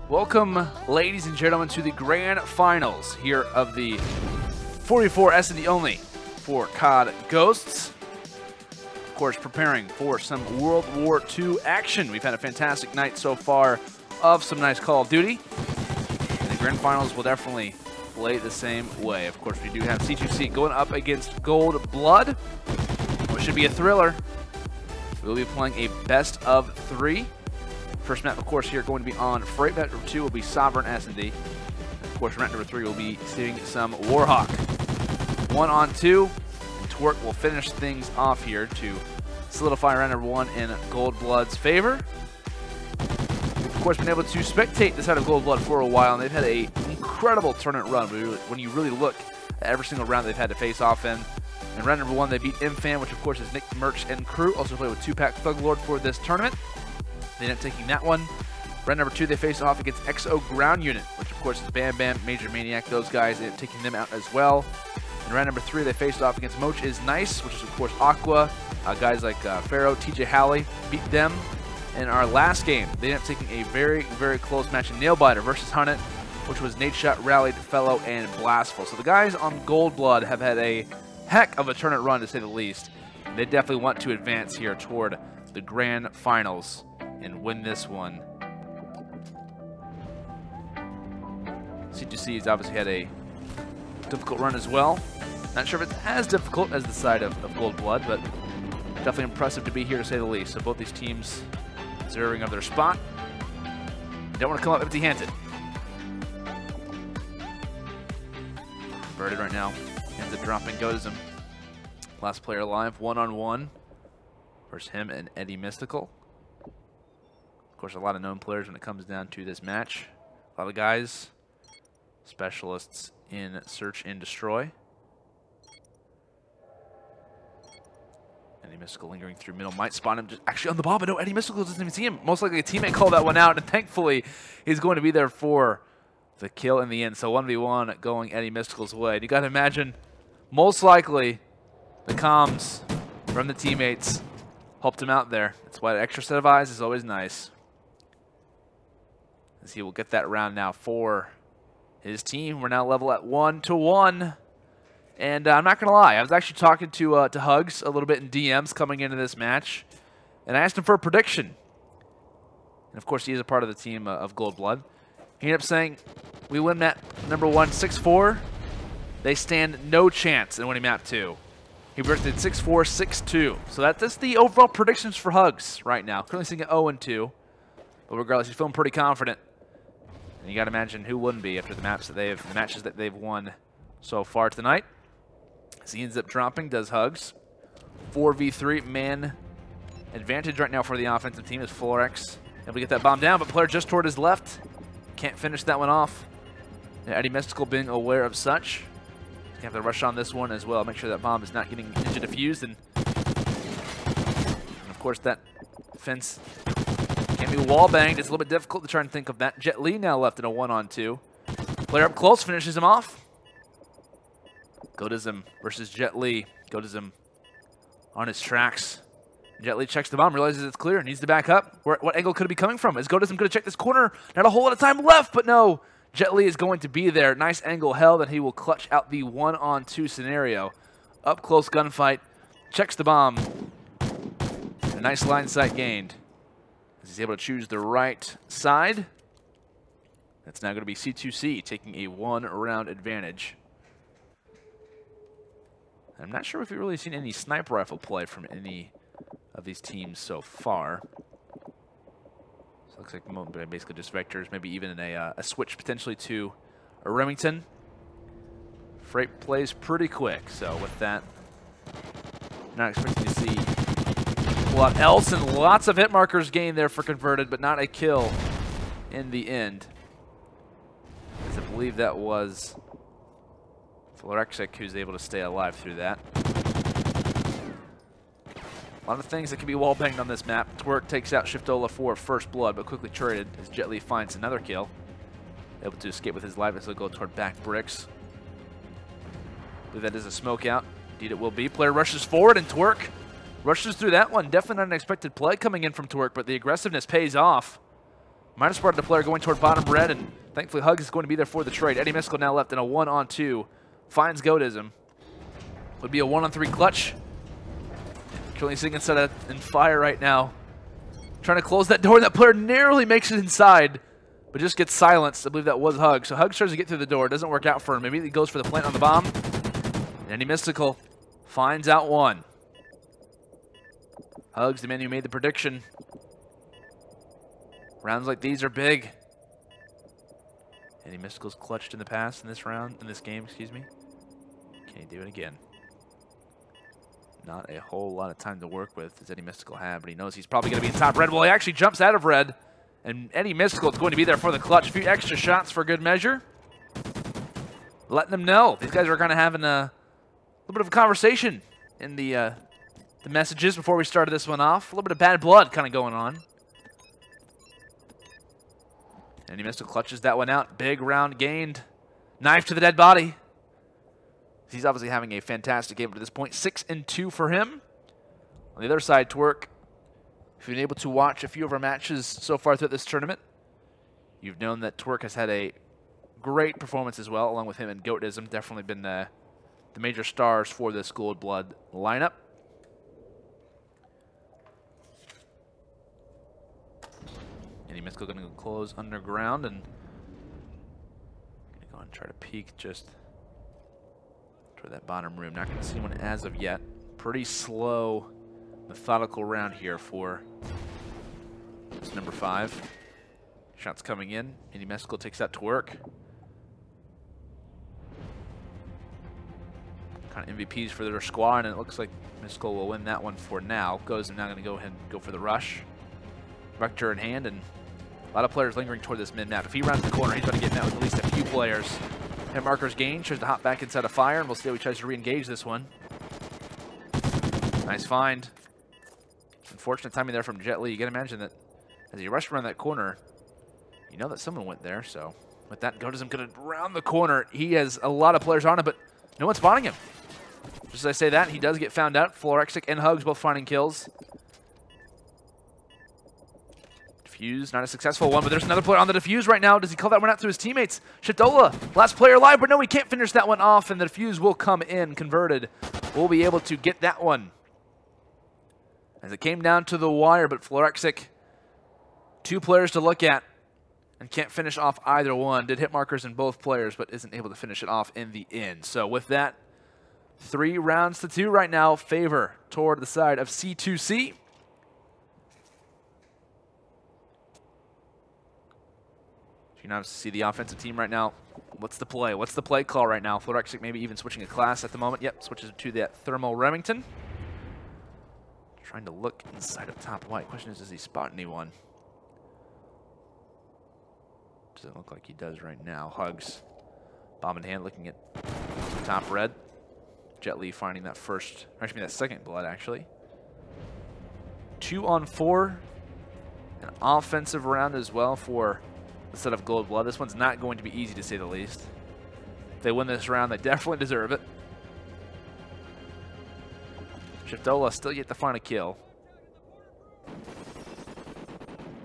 Welcome, ladies and gentlemen, to the grand finals here of the 4v4 S&D only for COD Ghosts. Of course, preparing for some World War II action. We've had a fantastic night so far of some nice Call of Duty. And the grand finals will definitely play the same way. Of course, we do have C2C going up against Gold Blood, which should be a thriller. We'll be playing a best of 3. First map, of course, here going to be on Freight. Map number 2 will be Sovereign S&D. Of course, map number 3 will be seeing some Warhawk. 1-on-2, and Twerk will finish things off here to solidify round number 1 in Gold Blood's favor. Of course, been able to spectate this side of Gold Blood for a while, and they've had an incredible tournament run when you really look at every single round they've had to face off in. In round number 1, they beat Infan, which of course is Nick, Merch, and crew. Also played with 2-pack Thug Lord for this tournament. They ended up taking that one. Round number 2, they faced off against XO Ground Unit, which of course is Bam Bam, Major Maniac. Those guys ended up taking them out as well. In round number 3, they faced off against Moch is Nice, which is of course Aqua. Guys like Pharaoh, TJ Halley beat them. In our last game, they ended up taking a very, very close match in Nailbiter versus Hunted, which was Nate Shot, Rallied, Fellow, and Blastful. So the guys on Gold Blood have had a heck of a tournament run, to say the least. They definitely want to advance here toward the grand finals and win this one. C2C has obviously had a difficult run as well. Not sure if it's as difficult as the side of Gold Blood, but definitely impressive to be here, to say the least. So both these teams deserving of their spot. Don't want to come up empty-handed. Converted right now. Ends up dropping Godism. Last player alive, 1-on-1 versus him and Eddie Mystical. Of course, a lot of known players when it comes down to this match. A lot of guys, specialists in Search and Destroy. Eddie Mystical lingering through middle, might spawn him just actually on the ball, but no, Eddie Mystical doesn't even see him. Most likely a teammate called that one out, and thankfully he's going to be there for the kill in the end. So 1v1 going Eddie Mystical's way. And you got to imagine, most likely, the comms from the teammates helped him out there. That's why an extra set of eyes is always nice. As he will get that round now for his team. We're now level at 1-1. And I'm not going to lie, I was actually talking to Hugs a little bit in DMs coming into this match. And I asked him for a prediction. And of course, he is a part of the team of Gold Blood. He ended up saying, we win map number 1 6-4. They stand no chance in winning map 2. He predicted 6-4, 6-2. So that's the overall predictions for Hugs right now. Currently sitting at 0-2. But regardless, he's feeling pretty confident. And you got to imagine who wouldn't be after the matches that they've won so far tonight. As he ends up dropping, does Hugs. 4v3 man advantage right now for the offensive team as Florex able to get that bomb down, but player just toward his left. Can't finish that one off. And Eddie Mystical being aware of such. He's going to have to rush on this one as well. Make sure that bomb is not getting ninja diffused. And of course, that fence can be wall banged. It's a little bit difficult to try and think of that. Jet Li now left in a 1-on-2. Player up close finishes him off. Godism versus Jet Li. Godism on his tracks. Jet Li checks the bomb, realizes it's clear, needs to back up. What angle could it be coming from? Is Godism going to check this corner? Not a whole lot of time left, but no. Jet Li is going to be there. Nice angle held, and he will clutch out the 1-on-2 scenario. Up close gunfight. Checks the bomb. A nice line sight gained. He's able to choose the right side. That's now going to be C2C taking a 1-round advantage. I'm not sure if we've really seen any sniper rifle play from any of these teams so far. So it looks like basically just vectors, maybe even a switch potentially to a Remington. Freight plays pretty quick, so with that, not expecting to see a lot else, and lots of hit markers gained there for Converted, but not a kill in the end. As I believe that was Florexic who's able to stay alive through that. A lot of things that can be wall banged on this map. Twerk takes out Shiftola for first blood, but quickly traded as Jet Li finds another kill. Able to escape with his life as he'll go toward back bricks. I believe that is a smoke out. Indeed it will be. Player rushes forward and Twerk rushes through that one. Definitely not an expected play coming in from Twerk, but the aggressiveness pays off. Minus part of the player going toward bottom red, and thankfully Hugs is going to be there for the trade. Eddie Mystical now left in a 1-on-2. Finds Goatism. Would be a 1-on-3 clutch. Currently sitting inside in fire right now. Trying to close that door, and that player narrowly makes it inside, but just gets silenced. I believe that was Hugs. So Hugs tries to get through the door. It doesn't work out for him. Immediately goes for the plant on the bomb. And Eddie Mystical finds out one. Hugs, the man who made the prediction. Rounds like these are big. Eddie Mystical's clutched in the past in this game, excuse me. Can he do it again? Not a whole lot of time to work with as Eddie Mystical had, but he knows he's probably going to be in top red. Well, he actually jumps out of red, and Eddie Mystical is going to be there for the clutch. A few extra shots for good measure. Letting them know. These guys are kind of having a little bit of a conversation in the messages before we started this one off. A little bit of bad blood kind of going on. Eddie Mystical clutches that one out. Big round gained. Knife to the dead body. He's obviously having a fantastic game to this point. 6-2 for him. On the other side, Twerk, if you've been able to watch a few of our matches so far throughout this tournament, you've known that Twerk has had a great performance as well, along with him and Goatism. Definitely been the major stars for this Gold Blood lineup. Eddie Mystical going to close underground and go and try to peek just toward that bottom room. Not going to see one as of yet. Pretty slow, methodical round here for this number 5. Shots coming in. Eddie Mystical takes that to work. Kind of MVPs for their squad, and it looks like Mystical will win that one for now. Goes and now going to go ahead and go for the rush. Vector in hand, and a lot of players lingering toward this mid map. If he rounds the corner, he's going to get met with at least a few players. Hit markers gained, tries to hop back inside of fire, and we'll see how he tries to re-engage this one. Nice find. Unfortunate timing there from Jet Li. You can imagine that as he rushed around that corner, you know that someone went there. So with that, Goatism going to round the corner. He has a lot of players on him, but no one's spotting him. Just as I say that, he does get found out. Florexic and Hugs both finding kills. Defuse, not a successful one, but there's another player on the defuse right now. Does he call that one out to his teammates? Shatola, last player alive, but no, he can't finish that one off, and the defuse will come in converted. We'll be able to get that one. As it came down to the wire, but Florexic, 2 players to look at, and can't finish off either one. Did hit markers in both players, but isn't able to finish it off in the end. So with that, 3-2 right now, favor toward the side of C2C. You now see the offensive team right now. What's the play? What's the play call right now? Florexic maybe even switching a class at the moment. Yep, switches to that Thermal Remington. Trying to look inside of top white. Question is, does he spot anyone? Doesn't look like he does right now. Hugs. Bomb in hand, looking at top red. Jet Li finding that first, or actually that second blood, actually. 2-on-4. An offensive round as well for the set of Gold Blood. This one's not going to be easy, to say the least. If they win this round, they definitely deserve it. Shiftola still yet to find a kill.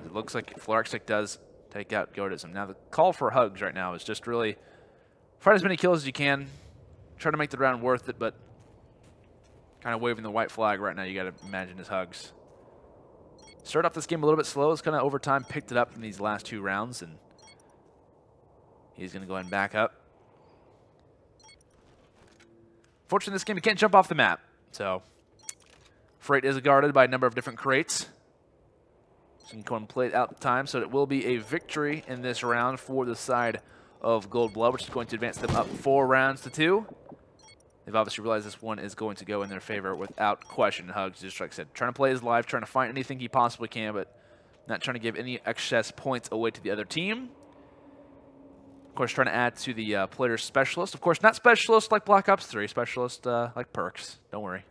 It looks like Florexic does take out Goatism. Now the call for Hugs right now is just really find as many kills as you can. Try to make the round worth it, but kind of waving the white flag right now, you got to imagine his Hugs. Started off this game a little bit slow. It's kind of over time picked it up in these last 2 rounds, and he's going to go ahead and back up. Fortunately, this game, he can't jump off the map, so Freight is guarded by a number of different crates. So you can go and play it out the time, so it will be a victory in this round for the side of Gold Blood, which is going to advance them up 4-2. They've obviously realized this one is going to go in their favor without question. Hugs, just like I said, trying to play his life, trying to find anything he possibly can, but not trying to give any excess points away to the other team. Of course, trying to add to the player specialist. Of course, not specialist like Black Ops 3, specialist like perks. Don't worry.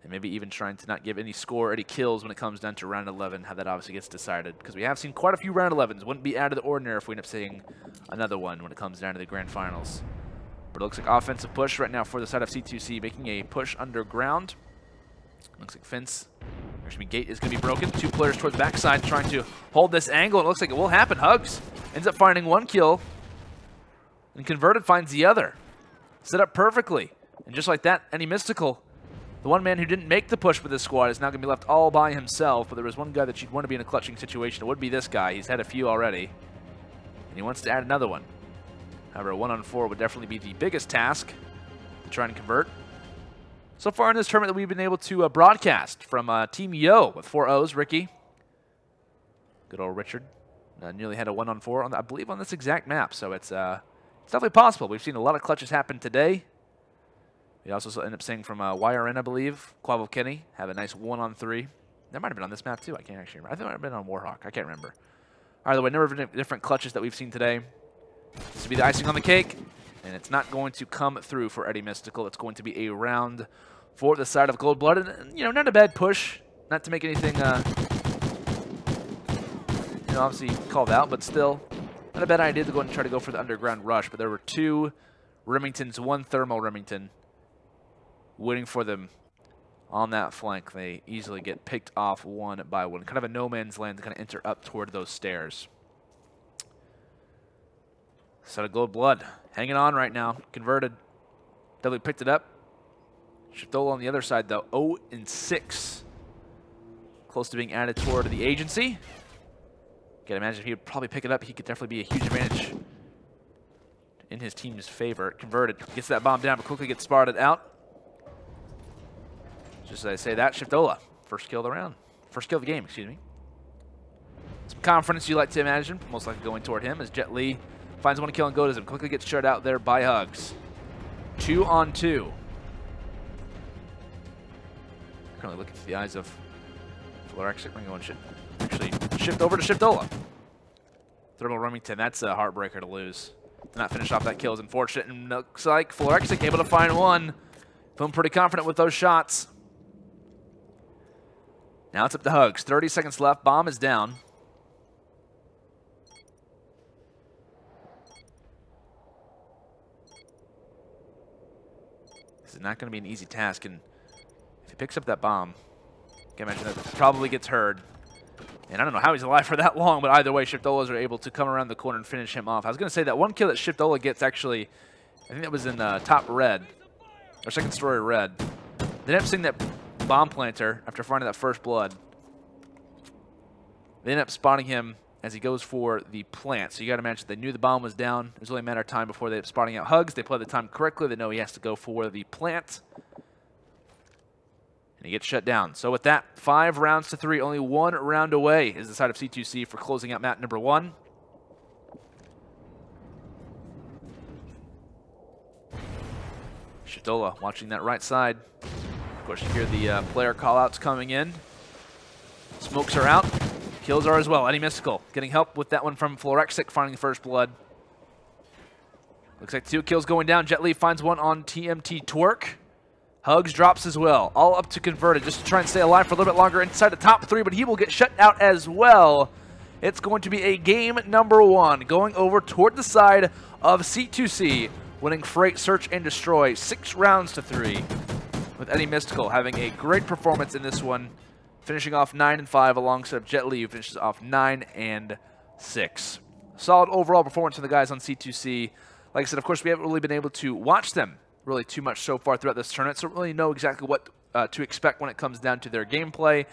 And maybe even trying to not give any score, any kills when it comes down to round 11, how that obviously gets decided. Because we have seen quite a few round 11s. Wouldn't be out of the ordinary if we end up seeing another one when it comes down to the grand finals. But it looks like offensive push right now for the side of C2C, making a push underground. Looks like fence. Gate is going to be broken. 2 players towards the backside trying to hold this angle. It looks like it will happen. Hugs ends up finding 1 kill. And Converted finds the other. Set up perfectly. And just like that, Any Mystical, the one man who didn't make the push with this squad, is now going to be left all by himself. But there was one guy that you'd want to be in a clutching situation. It would be this guy. He's had a few already. And he wants to add another one. However, a 1-on-4 would definitely be the biggest task to try and convert. So far in this tournament that we've been able to broadcast from Team Yo with 4 O's, Ricky. Good old Richard. Nearly had a 1-on-4, on I believe, on this exact map. So it's definitely possible. We've seen a lot of clutches happen today. We also end up seeing from YRN, I believe, Quavo Kenny have a nice 1-on-3. That might have been on this map too. I can't actually remember. I think it might have been on Warhawk. I can't remember. Either way, number of different clutches that we've seen today. This will be the icing on the cake. And it's not going to come through for Eddie Mystical. It's going to be a round for the side of Gold Blood. And, you know, not a bad push. Not to make anything, you know, obviously called out, but still not a bad idea to go and try to go for the underground rush. But there were 2 Remingtons, 1 thermal Remington waiting for them on that flank. They easily get picked off 1 by 1. Kind of a no man's land to kind of enter up toward those stairs. Side of Gold Blood hanging on right now. Converted. Definitely picked it up. Shiftola on the other side, though. 0-6. Close to being added toward the agency. Can't imagine if he would probably pick it up. He could definitely be a huge advantage in his team's favor. Converted. Gets that bomb down, but quickly gets spotted out. Just as I say that, Shiftola. First kill of the round. First kill of the game, excuse me. Some confidence you like to imagine. Most likely going toward him as Jet Li finds 1 kill and goes him. Quickly gets shut out there by Hugs. 2-on-2. Currently looking through the eyes of Fluorexic. We're going to actually shift over to Shiftola. Thermal Remington, that's a heartbreaker to lose. To not finish off that kill is unfortunate. And looks like Fluorexic able to find 1. Feeling pretty confident with those shots. Now it's up to Hugs. 30 seconds left. Bomb is down. This is not going to be an easy task, and if he picks up that bomb, I can imagine that probably gets heard. And I don't know how he's alive for that long, but either way, Shiftolas are able to come around the corner and finish him off. I was going to say that 1 kill that Shiftola gets actually, I think that was in top red, or second story red. They ended up seeing that bomb planter after finding that first blood. They end up spotting him as he goes for the plant. So you got to imagine they knew the bomb was down. It was only a matter of time before they ended up spotting out Hugs. They play the time correctly. They know he has to go for the plant. And he gets shut down. So with that, 5 rounds to 3. Only 1 round away is the side of C2C for closing out map number 1. Shiftola watching that right side. Of course, you hear the player call-outs coming in. Smokes are out. Kills are as well. Eddie Mystical getting help with that one from Fluorexic, finding the first blood. Looks like 2 kills going down. Jet Li finds 1 on TMT Twerk. Hugs drops as well. All up to Converted just to try and stay alive for a little bit longer inside the top 3, but he will get shut out as well. It's going to be a game number 1 going over toward the side of C2C, winning Freight, Search, and Destroy 6 rounds to 3. With Eddie Mystical having a great performance in this one, finishing off 9-5 alongside Jet Li, who finishes off 9-6. Solid overall performance from the guys on C2C. Like I said, of course, we haven't really been able to watch them really too much so far throughout this tournament, so don't really know exactly what to expect when it comes down to their gameplay.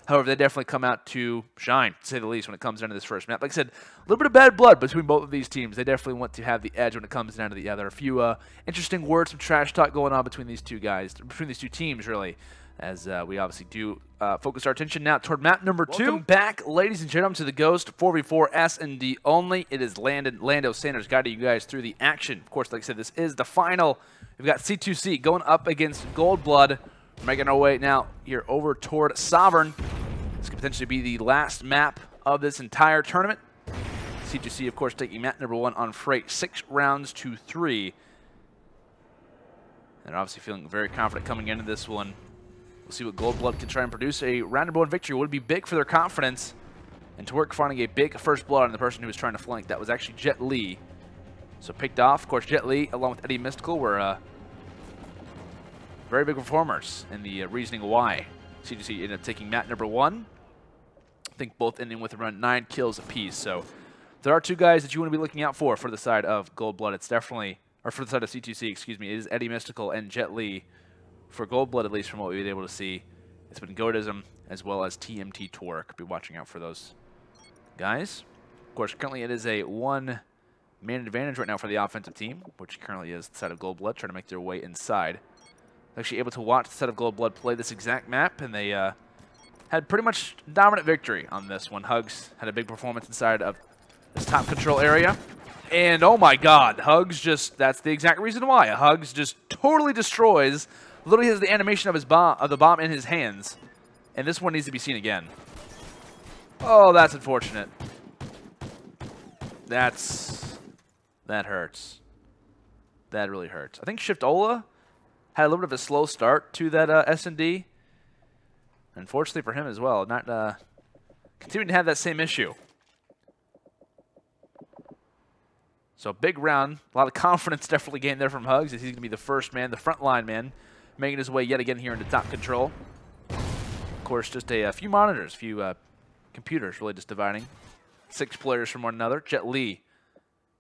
However, they definitely come out to shine, to say the least, when it comes down to this first map. Like I said, a little bit of bad blood between both of these teams. They definitely want to have the edge when it comes down to the other. A few interesting words, some trash talk going on between these two guys, between these two teams, really, as we obviously do focus our attention now toward map number 2. Welcome back, ladies and gentlemen, to the Ghost 4v4 S&D only. It is Lando Sanders guiding you guys through the action. Of course, like I said, this is the final. We've got C2C going up against Gold Blood. We're making our way now here over toward Sovereign. This could potentially be the last map of this entire tournament. C2C, of course, taking map number 1 on Freight, 6 rounds to 3. And they're obviously feeling very confident coming into this one. We'll see what Gold Blood can try and produce. A round number 1 victory would be big for their confidence. And Twerk finding a big first blood on the person who was trying to flank. That was actually Jet Li. So picked off. Of course, Jet Li, along with Eddie Mystical, were very big performers in the reasoning why C2C ended up taking map number 1. I think both ending with around 9 kills apiece. So there are 2 guys that you want to be looking out for the side of Gold Blood. It's definitely, or for the side of C2C, excuse me, it is Eddie Mystical and Jet Li. For Gold Blood, at least from what we've been able to see, it's been Goatism as well as TMT Torque. Be watching out for those guys. Of course, currently it is a 1-man advantage right now for the offensive team, which currently is the side of Gold Blood, trying to make their way inside. Actually able to watch the side of Gold Blood play this exact map, and they had pretty much dominant victory on this one. Hugs had a big performance inside of this top control area. And oh my god, Hugs just, that's the exact reason why. Hugs just totally destroys, literally has the animation of his bomb, of the bomb in his hands. And this one needs to be seen again. Oh, that's unfortunate. That hurts. That really hurts. I think Shiftola had a little bit of a slow start to that S&D. Unfortunately for him as well, not continuing to have that same issue. So big round, a lot of confidence definitely gained there from Hugs, as he's going to be the first man, the frontline man, making his way yet again here into top control. Of course, just a few monitors, a few computers really just dividing 6 players from one another. Jet Li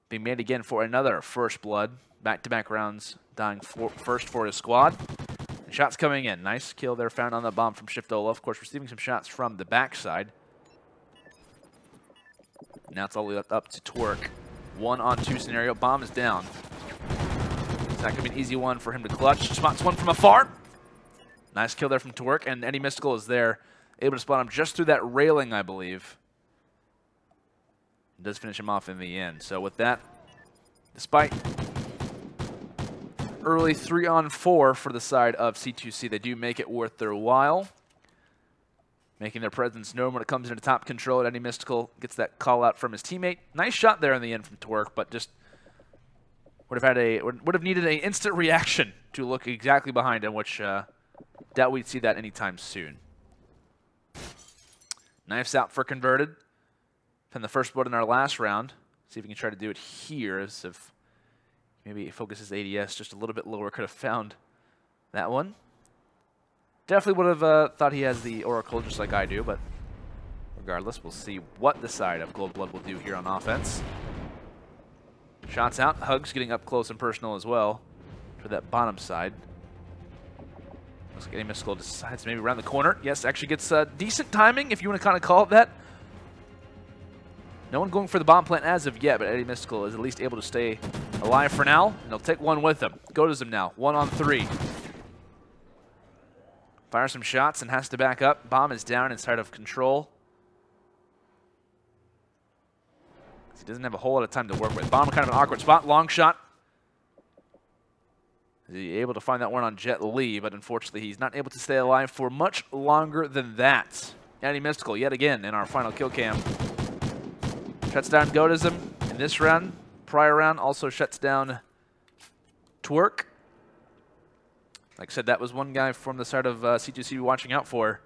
being made again for another first blood. Back-to-back rounds, dying first for his squad. And shots coming in. Nice kill there found on the bomb from Shiftola. Of course, receiving some shots from the backside. Now it's all the way up to Twerk. 1-on-2 scenario. Bomb is down. It's not going to be an easy one for him to clutch. Spots one from afar. Nice kill there from Twerk. And Eddie Mystical is there, able to spot him just through that railing, I believe. Does finish him off in the end. So with that, despite early 3-on-4 for the side of C2C, they do make it worth their while, making their presence known when it comes into top control. Eddie Mystical gets that call out from his teammate. Nice shot there in the end from Twerk, but just would have needed an instant reaction to look exactly behind him, which doubt we'd see that anytime soon. Knifes out for converted. From the first blood in our last round. See if we can try to do it here, as if maybe focuses ADS just a little bit lower. Could have found that one. Definitely would have thought he has the Oracle just like I do, but regardless, we'll see what the side of Gold Blood will do here on offense. Shots out. Hugs getting up close and personal as well for that bottom side. Looks like Eddie Mystical decides to maybe around the corner. Yes, actually gets decent timing, if you want to kind of call it that. No one going for the bomb plant as of yet, but Eddie Mystical is at least able to stay alive for now, and they'll take one with him. Goes him now, 1-on-3. Fires some shots and has to back up. Bomb is down inside of control. He doesn't have a whole lot of time to work with. Bomb kind of an awkward spot. Long shot. Is he able to find that one on Jet Li, but unfortunately he's not able to stay alive for much longer than that. Eddie Mystical yet again in our final kill cam. Shuts down Goatism in this round. Prior round also shuts down Twerk. Like I said, that was one guy from the side of C2C watching out for.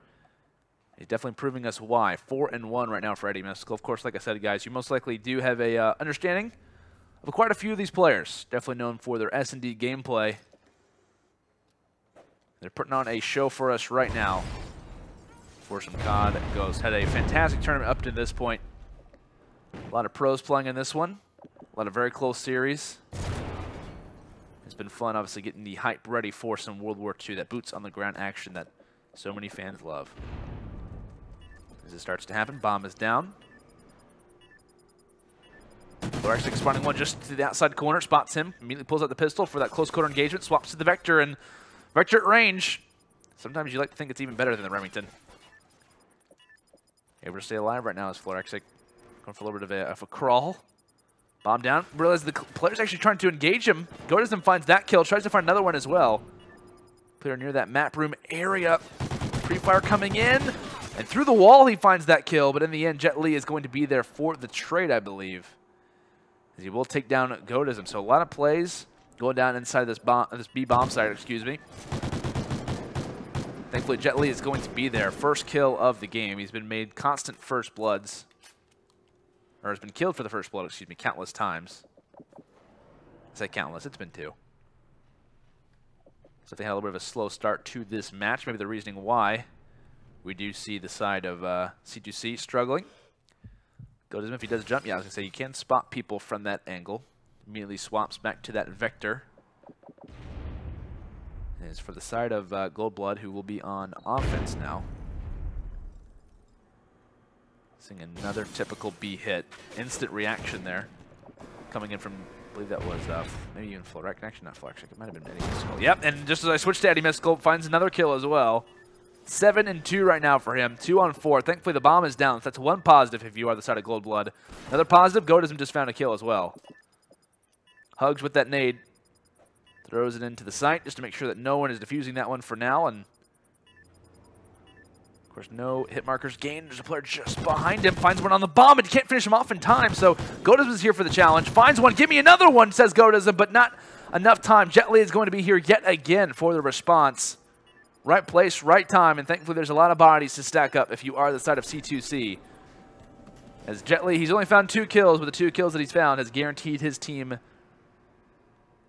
He's definitely proving us why. 4-1 right now for Eddie Mystical. Of course, like I said, guys, you most likely do have a understanding of quite a few of these players. Definitely known for their S&D gameplay. They're putting on a show for us right now. For some COD Ghost. Had a fantastic tournament up to this point. A lot of pros playing in this one. A lot of very close series. It's been fun, obviously, getting the hype ready for some World War II, that boots on the ground action that so many fans love. As it starts to happen, bomb is down. Thoraxic spawning one just to the outside corner, spots him, immediately pulls out the pistol for that close quarter engagement, swaps to the Vector, and Vector at range. Sometimes you like to think it's even better than the Remington. Able to stay alive right now is Thoraxic. Going for a little bit of a crawl. Bomb down. Realize the player's actually trying to engage him. Goatism finds that kill. Tries to find another one as well. Player near that map room area. Pre-fire coming in. And through the wall he finds that kill. But in the end, Jet Li is going to be there for the trade, I believe. As he will take down Goatism. So a lot of plays going down inside this B bomb site, excuse me. Thankfully, Jet Li is going to be there. First kill of the game. He's been made constant first bloods. Or has been killed for the first blood, excuse me, countless times. I say countless, it's been 2. So they had a little bit of a slow start to this match. Maybe the reasoning why We do see the side of C2C struggling. Goes if he does jump. Yeah, I was going to say, you can spot people from that angle. Immediately swaps back to that vector. And it's for the side of Goldblood, who will be on offense now. Seeing another typical B hit. Instant reaction there. Coming in from, I believe that was maybe even Florek. Actually, not Florek. It might have been Eddie Mystical. Yep, and just as I switched to Eddie Mystical, finds another kill as well. 7-2 right now for him. 2 on 4. Thankfully, the bomb is down. So that's one positive if you are the side of Goldblood. Another positive, Godism just found a kill as well. Hugs with that nade. Throws it into the site just to make sure that no one is defusing that one for now. And of course, no hit markers gained. There's a player just behind him. Finds one on the bomb and can't finish him off in time. So Godism is here for the challenge. Finds one. Give me another one, says Godism, but not enough time. Jet Li is going to be here yet again for the response. Right place, right time, and thankfully there's a lot of bodies to stack up if you are the side of C2C. As Jet Li, he's only found 2 kills, but the 2 kills that he's found has guaranteed his team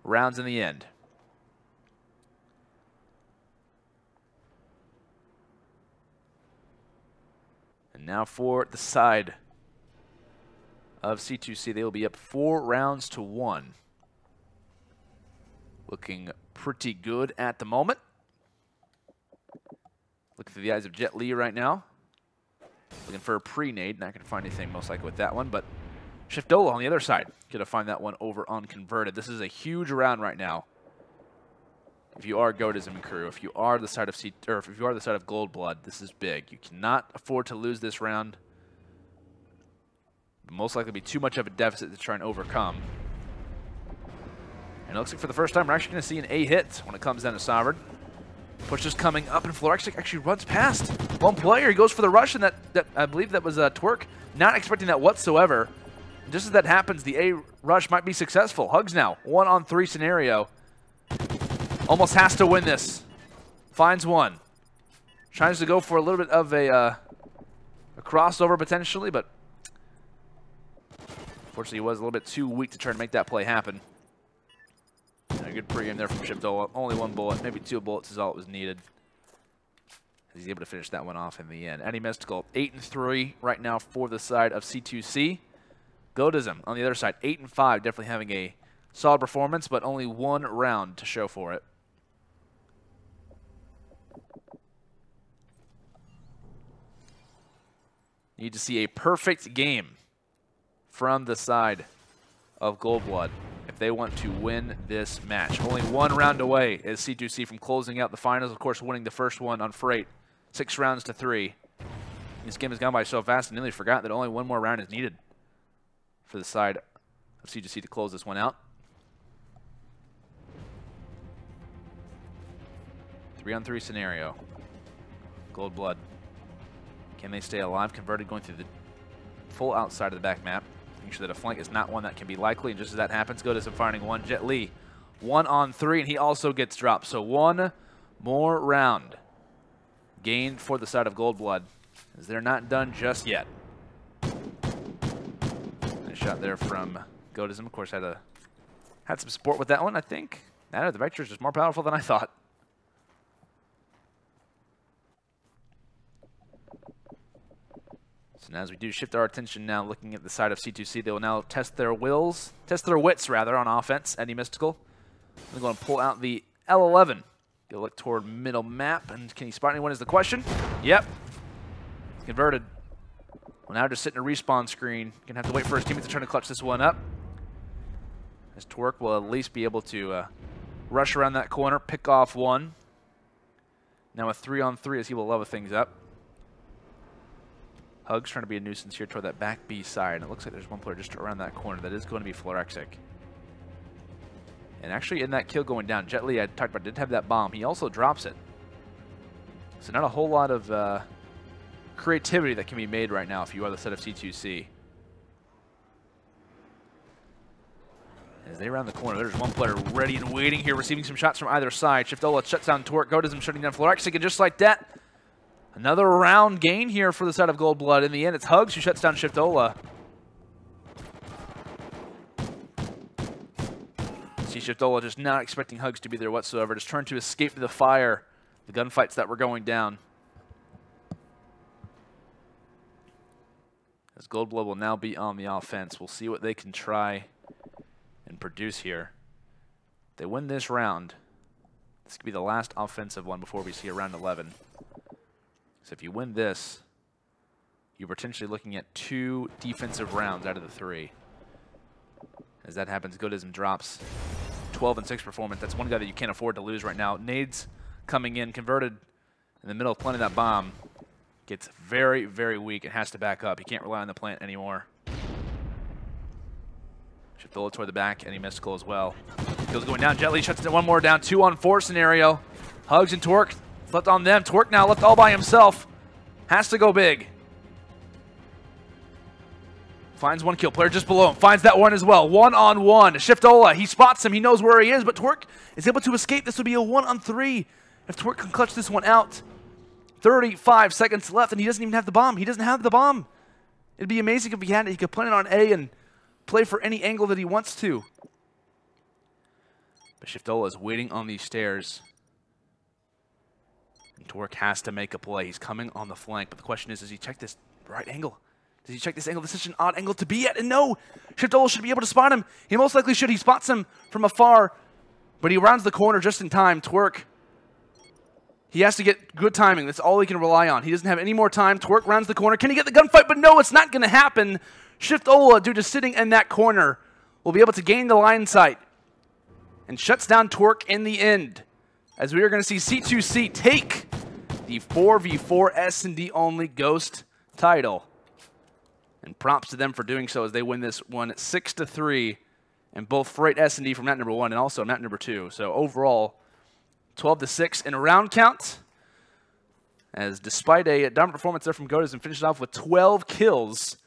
rounds in the end. And now for the side of C2C, they will be up 4 rounds to 1. Looking pretty good at the moment. Looking through the eyes of Jet Li right now. Looking for a pre-nade. Not going to find anything most likely with that one, but Shiftola on the other side. Going to find that one over unconverted. This is a huge round right now. If you are Godism crew, if you are the side of if you are the side of Goldblood, this is big. You cannot afford to lose this round. It'll most likely be too much of a deficit to try and overcome. And it looks like for the first time we're actually going to see an A hit when it comes down to Sovereign. Push is coming up, and Florexic actually runs past one player. He goes for the rush, and that I believe that was Twerk. Not expecting that whatsoever. And just as that happens, the A rush might be successful. Hugs now, 1-on-3 scenario. Almost has to win this. Finds one. Tries to go for a little bit of a crossover potentially, but unfortunately he was a little bit too weak to try to make that play happen. A good pregame there from Shiftola. Only 1 bullet, maybe 2 bullets is all it was needed. He's able to finish that one off in the end. Eddie Mystical, 8-3 right now for the side of C2C. Godism on the other side, 8-5, definitely having a solid performance, but only 1 round to show for it. Need to see a perfect game from the side of Goldblood if they want to win this match. Only 1 round away is C2C from closing out the finals. Of course, winning the first one on Freight, 6 rounds to 3. This game has gone by so fast, I nearly forgot that only 1 more round is needed for the side of C2C to close this one out. 3-on-3 scenario. Goldblood. Can they stay alive? Converted going through the full outside of the back map. Making sure that a flank is not one that can be likely. And just as that happens, Godism finding one. Jet Li, 1-on-3, and he also gets dropped. So 1 more round gained for the side of Goldblood, as they're not done just yet. Nice shot there from Godism. Of course, had some support with that one, I think. Nah, the Vector is just more powerful than I thought. So now as we do shift our attention now looking at the side of C2C, they will now test their wits rather on offense. Eddie Mystical. They're going to pull out the L11. Go look toward middle map, and can he spot anyone is the question. Yep. Converted. Well, now just sit in a respawn screen. Gonna have to wait for his teammates to try to clutch this one up. As Twerk will at least be able to rush around that corner, pick off one. Now a 3-on-3 as he will level things up. Hugs trying to be a nuisance here toward that back B side. And it looks like there's one player just around that corner. That is going to be Florexic. And actually in that kill going down, Jet Li, I talked about, did have that bomb. He also drops it. So not a whole lot of creativity that can be made right now if you are the set of C2C. As they round the corner, there's one player ready and waiting here, receiving some shots from either side. Shiftola shuts down Twerk, Godism shutting down Florexic, and just like that, another round gain here for the side of Goldblood. In the end, it's Hugs who shuts down Shiftola. See Shiftola just not expecting Hugs to be there whatsoever, just trying to escape the fire, the gunfights that were going down. as Gold Blood will now be on the offense. We'll see what they can try and produce here. If they win this round, this could be the last offensive one before we see a round 11. So if you win this, you're potentially looking at 2 defensive rounds out of the 3. As that happens, Godism drops 12-6 performance. That's one guy that you can't afford to lose right now. Nades coming in, converted in the middle of planting that bomb. Gets very, very weak and has to back up. He can't rely on the plant anymore. Shiftola toward the back, and he mystical as well. Kills going down. Jet Li shuts it one more down. 2-on-4 scenario. Hugs and Torque left on them. Torque now left all by himself. Has to go big. Finds one kill. Player just below him. Finds that one as well. 1-on-1. Shiftola. He spots him. He knows where he is, but Torque is able to escape. This will be a 1-on-3 if Torque can clutch this one out. 35 seconds left, and he doesn't even have the bomb. He doesn't have the bomb. It'd be amazing if he had it. He could plant it on A and play for any angle that he wants to. But Shiftola is waiting on these stairs. And Torque has to make a play. He's coming on the flank, but the question is, does he check this right angle? Does he check this angle? This is such an odd angle to be at, and no! Shiftola should be able to spot him. He most likely should. He spots him from afar, but he rounds the corner just in time. Torque, he has to get good timing. That's all he can rely on. He doesn't have any more time. Torque rounds the corner. Can he get the gunfight? But no, it's not going to happen. Shiftola, due to sitting in that corner, will be able to gain the line sight and shuts down Torque in the end, as we are going to see C2C take the 4v4 S&D only Ghost title. And props to them for doing so as they win this one 6-3 in both Freight S&D from map number 1 and also map number 2. So overall, 12-6 in a round count. As despite a dominant performance there from Godism and finishes off with 12 kills,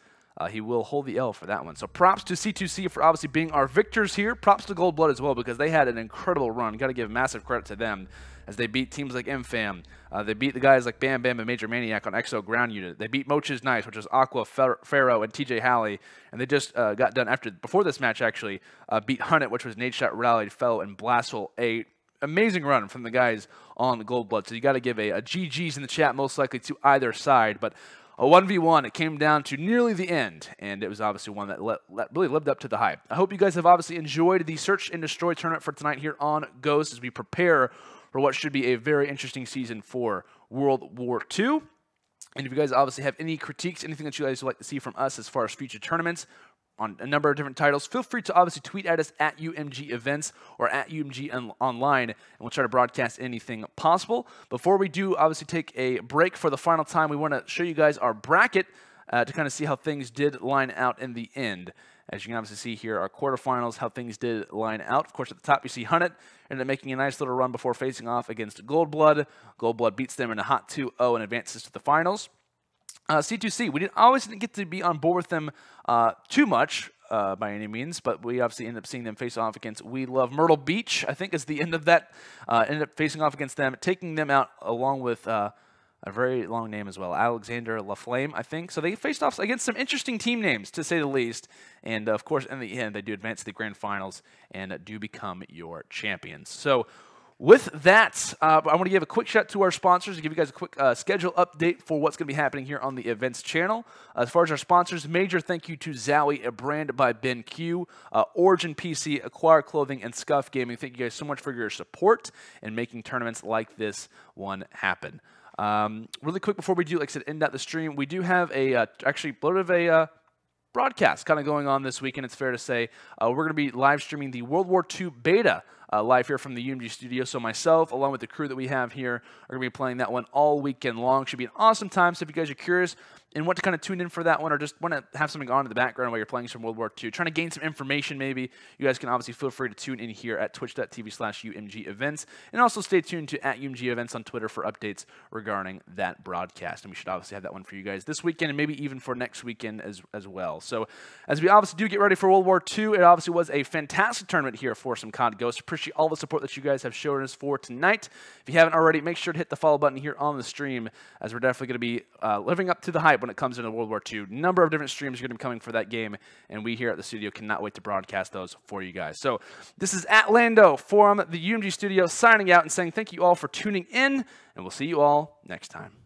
he will hold the L for that one. So props to C2C for obviously being our victors here. Props to Gold Blood as well, because they had an incredible run. Got to give massive credit to them as they beat teams like MFAM. They beat the guys like Bam Bam and Major Maniac on Exo Ground Unit. They beat Moch's Nice, which is Aqua, Pharaoh, and TJ Halley. And they just got done before this match actually, beat Hunnit, which was Nadeshot, Rallied, Fellow, and Blastful. A amazing run from the guys on the Gold Blood. So you got to give a GG's in the chat, most likely to either side. But a 1v1, it came down to nearly the end, and it was obviously one that really lived up to the hype. I hope you guys have obviously enjoyed the Search and Destroy tournament for tonight here on Ghost as we prepare for what should be a very interesting season for World War II. And if you guys obviously have any critiques, anything that you guys would like to see from us as far as future tournaments on a number of different titles, feel free to obviously tweet at us at UMG Events or at UMG Online, and we'll try to broadcast anything possible. Before we do obviously take a break for the final time, we want to show you guys our bracket to kind of see how things did line out in the end. As you can obviously see here, our quarterfinals, how things did line out. Of course, at the top, you see Hunnit ended up making a nice little run before facing off against Gold Blood. Gold Blood beats them in a hot 2-0 and advances to the finals. C2C, we didn't get to be on board with them too much by any means, but we obviously ended up seeing them face off against We Love Myrtle Beach, I think is the end of that. Ended up facing off against them, taking them out along with a very long name as well, Alexander LaFlame, I think. So they faced off against some interesting team names, to say the least. And, of course, in the end, they do advance to the grand finals and do become your champions. So with that, I want to give a quick shout to our sponsors to give you guys a quick schedule update for what's going to be happening here on the events channel. As far as our sponsors, major thank you to Zowie, a brand by Ben Q, Origin PC, Acquire Clothing, and Scuff Gaming. Thank you guys so much for your support in making tournaments like this one happen. Really quick before we do, like I said, end out the stream, we do have actually a little bit of a broadcast kind of going on this weekend, it's fair to say. We're going to be live streaming the World War II beta live here from the UMG studio. So myself, along with the crew that we have here, are going to be playing that one all weekend long. Should be an awesome time. So if you guys are curious and want to kind of tune in for that one, or just want to have something on in the background while you're playing some World War II, trying to gain some information maybe, you guys can obviously feel free to tune in here at twitch.tv/UMG Events, and also stay tuned to @UMG Events on Twitter for updates regarding that broadcast. And we should obviously have that one for you guys this weekend and maybe even for next weekend as well. So as we obviously do get ready for World War II, it obviously was a fantastic tournament here for some COD Ghosts. Appreciate all the support that you guys have shown us for tonight. If you haven't already, make sure to hit the follow button here on the stream, as we're definitely going to be living up to the hype when it comes into World War II. Number of different streams are going to be coming for that game, and we here at the studio cannot wait to broadcast those for you guys. So this is Lando from the UMG studio signing out and saying thank you all for tuning in, and we'll see you all next time.